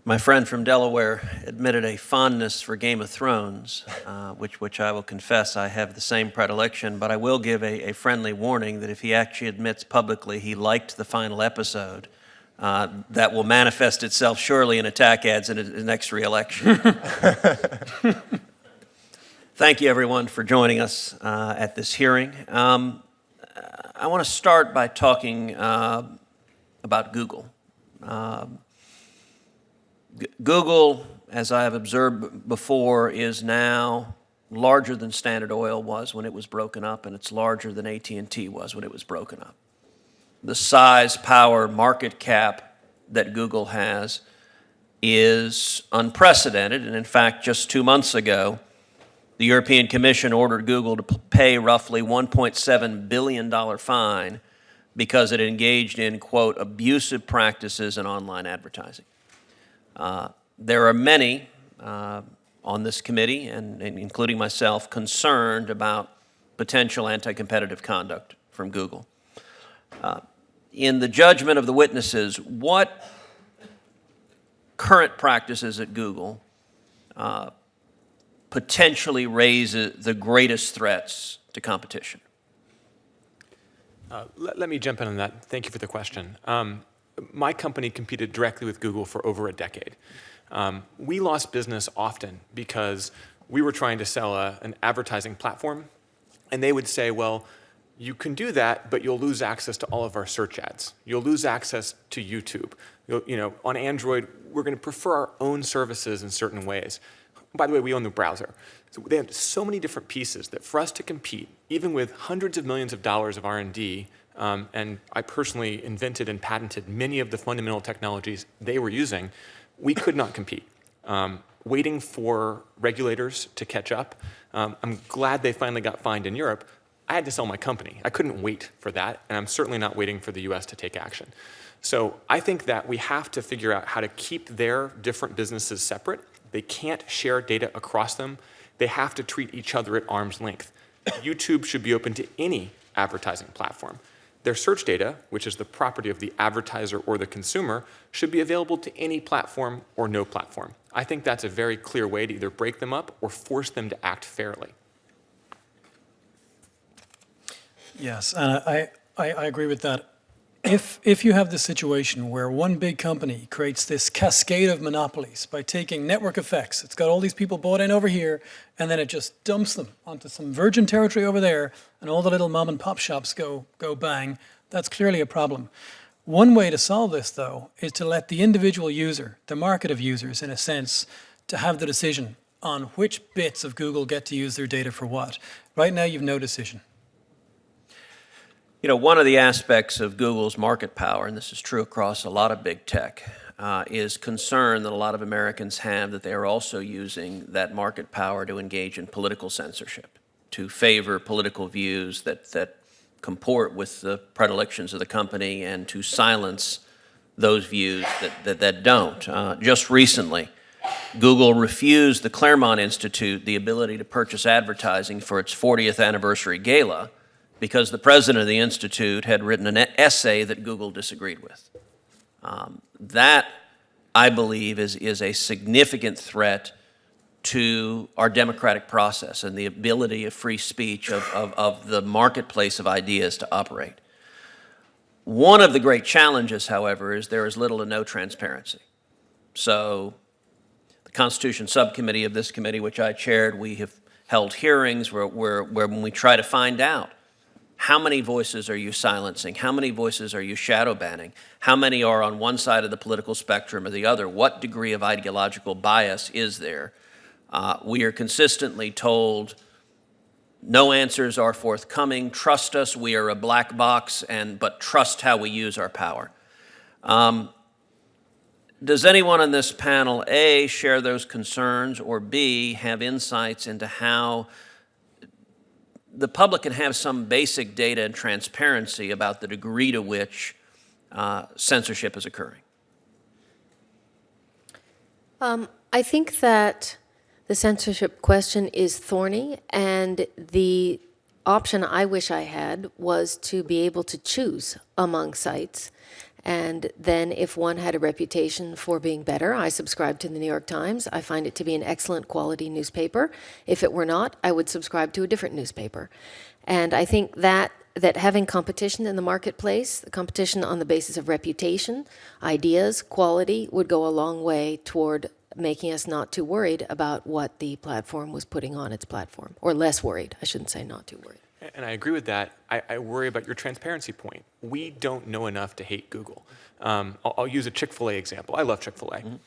My friend from Delaware admitted a fondness for Game of Thrones, which I will confess I have the same predilection, but I will give a friendly warning that if he actually admits publicly he liked the final episode, that will manifest itself surely in attack ads in his next re-election. Thank you, everyone, for joining us at this hearing. I want to start by talking about Google. Google, as I have observed before, is now larger than Standard Oil was when it was broken up, and it's larger than AT&T was when it was broken up. The size, power, market cap that Google has is unprecedented, and in fact, just 2 months ago, the European Commission ordered Google to pay roughly $1.7 billion fine because it engaged in, quote, abusive practices in online advertising. There are many on this committee, and including myself, concerned about potential anti-competitive conduct from Google. In the judgment of the witnesses, what current practices at Google potentially raise the greatest threats to competition? Let me jump in on that. Thank you for the question. My company competed directly with Google for over a decade. We lost business often because we were trying to sell an advertising platform, and they would say, well, you can do that, but you'll lose access to all of our search ads. You'll lose access to YouTube. On Android, we're going to prefer our own services in certain ways. By the way, we own the browser. So they have so many different pieces that for us to compete, even with hundreds of millions of dollars of R&D, and I personally invented and patented many of the fundamental technologies they were using, we could not compete. Waiting for regulators to catch up. I'm glad they finally got fined in Europe. I had to sell my company. I couldn't wait for that, and I'm certainly not waiting for the US to take action. So I think that we have to figure out how to keep their different businesses separate. They can't share data across them. They have to treat each other at arm's length. YouTube should be open to any advertising platform. Their search data, which is the property of the advertiser or the consumer, should be available to any platform or no platform. I think that's a very clear way to either break them up or force them to act fairly. Yes, and I agree with that. If you have the situation where one big company creates this cascade of monopolies by taking network effects, it's got all these people bought in over here, and then it just dumps them onto some virgin territory over there, and all the little mom and pop shops go bang, that's clearly a problem. One way to solve this, though, is to let the individual user, the market of users, in a sense, to have the decision on which bits of Google get to use their data for what. Right now, you've no decision. One of the aspects of Google's market power, and this is true across a lot of big tech, is concern that a lot of Americans have that they are also using that market power to engage in political censorship, to favor political views that comport with the predilections of the company and to silence those views that don't. Just recently, Google refused the Claremont Institute the ability to purchase advertising for its 40th anniversary gala because the president of the Institute had written an essay that Google disagreed with. That, I believe, is a significant threat to our democratic process and the ability of free speech of the marketplace of ideas to operate. One of the great challenges, however, is there is little to no transparency. So the Constitution Subcommittee of this committee, which I chaired, we have held hearings where when we try to find out how many voices are you silencing? How many voices are you shadow banning? How many are on one side of the political spectrum or the other? What degree of ideological bias is there? We are consistently told no answers are forthcoming. Trust us, we are a black box, but trust how we use our power. Does anyone on this panel, A, share those concerns, or B, have insights into how the public can have some basic data and transparency about the degree to which censorship is occurring? I think that the censorship question is thorny, and the option I wish I had was to be able to choose among sites And then if one had a reputation for being better, I subscribe to the New York Times. I find it to be an excellent quality newspaper. If it were not, I would subscribe to a different newspaper. And I think that having competition in the marketplace, the competition on the basis of reputation, ideas, quality, would go a long way toward making us not too worried about what the platform was putting on its platform. Or less worried. I shouldn't say not too worried. And I agree with that. I worry about your transparency point. We don't know enough to hate Google. I'll use a Chick-fil-A example. I love Chick-fil-A.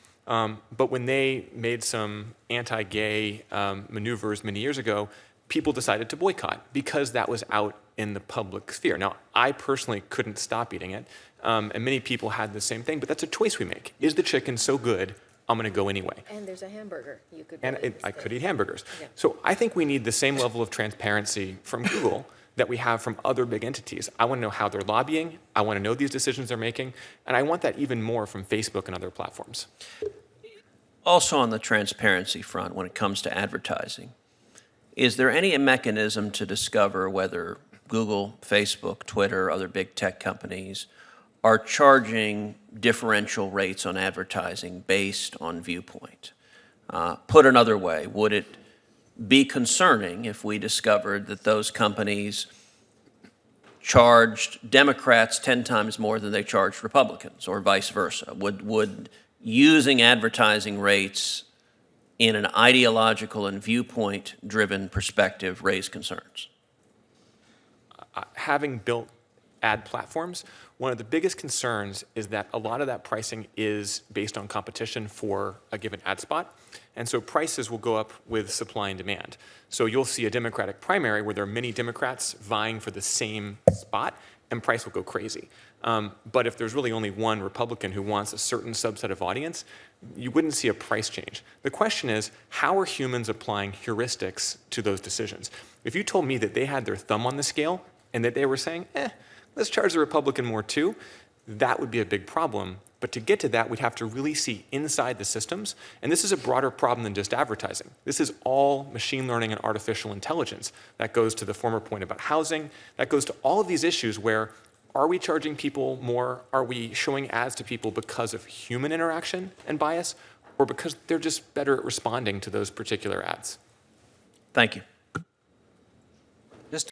But when they made some anti-gay maneuvers many years ago, people decided to boycott because that was out in the public sphere. Now, I personally couldn't stop eating it, and many people had the same thing, but that's a choice we make. Is the chicken so good, I'm going to go anyway? And there's a hamburger you could. And I could eat hamburgers. Yeah. So I think we need the same level of transparency from Google that we have from other big entities. I want to know how they're lobbying. I want to know these decisions they're making. And I want that even more from Facebook and other platforms. Also on the transparency front, when it comes to advertising, is there any mechanism to discover whether Google, Facebook, Twitter, other big tech companies are charging differential rates on advertising based on viewpoint? Put another way, would it be concerning if we discovered that those companies charged Democrats 10 times more than they charged Republicans, or vice versa? Would using advertising rates in an ideological and viewpoint-driven perspective raise concerns? Having built ad platforms, one of the biggest concerns is that a lot of that pricing is based on competition for a given ad spot. And so prices will go up with supply and demand. So you'll see a Democratic primary where there are many Democrats vying for the same spot, and price will go crazy. But if there's really only one Republican who wants a certain subset of audience, you wouldn't see a price change. The question is, how are humans applying heuristics to those decisions? If you told me that they had their thumb on the scale and that they were saying, let's charge the Republican more too, that would be a big problem. But to get to that, we'd have to really see inside the systems. And this is a broader problem than just advertising. This is all machine learning and artificial intelligence. That goes to the former point about housing. That goes to all of these issues where, are we charging people more? Are we showing ads to people because of human interaction and bias, or because they're just better at responding to those particular ads? Thank you.